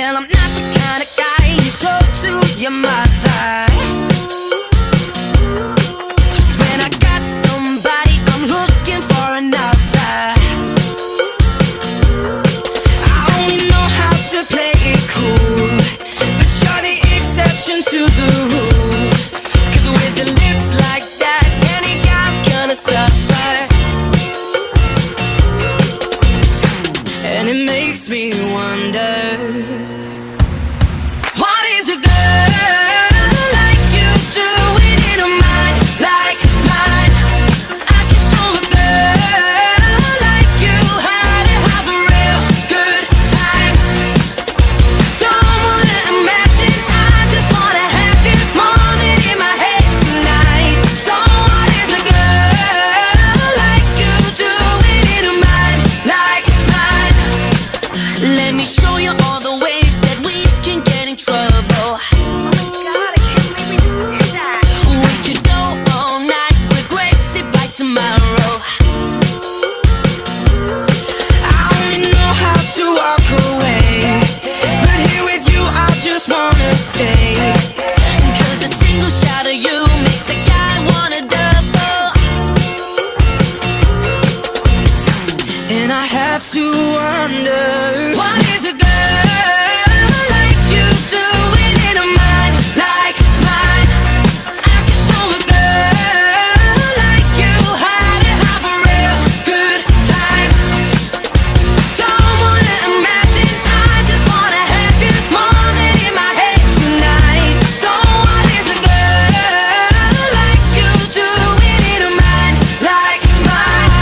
Well, I'm not the kind of guy you show to your mother. 'Cause when I got somebody, I'm looking for another. I only know how to play it cool, but you're the exception to the rule. 'Cause with the lips like that, any guy's gonna suffer. And it makes me wonder, what is a girl like you doing in a mind like mine? I can show a girl like you how to have a real good time. Don't wanna imagine, I just wanna have you more than in my head tonight. So what is a girl like you doing in a mind like mine? Let me show you all the ways that we can get in trouble. We could go all night, regrets it by tomorrow. I only know how to walk away, but here with you I just wanna stay. 'Cause a single shot of you makes a guy wanna double. And I have to wonder, what is a girl like you doing in a mind like mine? I can show a girl like you how to have a real good time. Don't wanna imagine, I just wanna have you more than in my head tonight. So what is a girl like you doing in a mind like mine?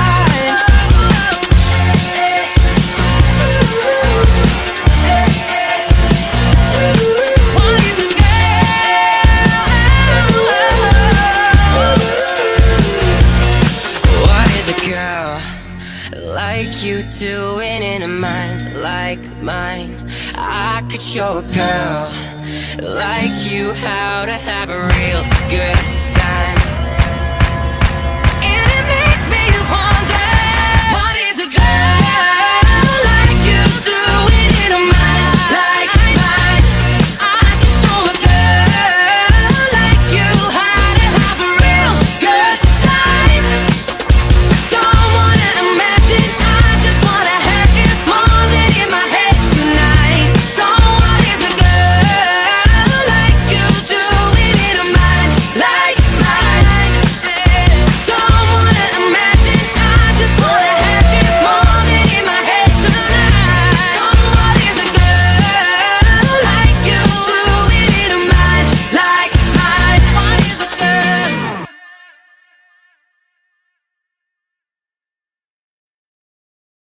What is a girl? What is a girl like you doing in a mind like mine? I could show a girl like you how to have a real good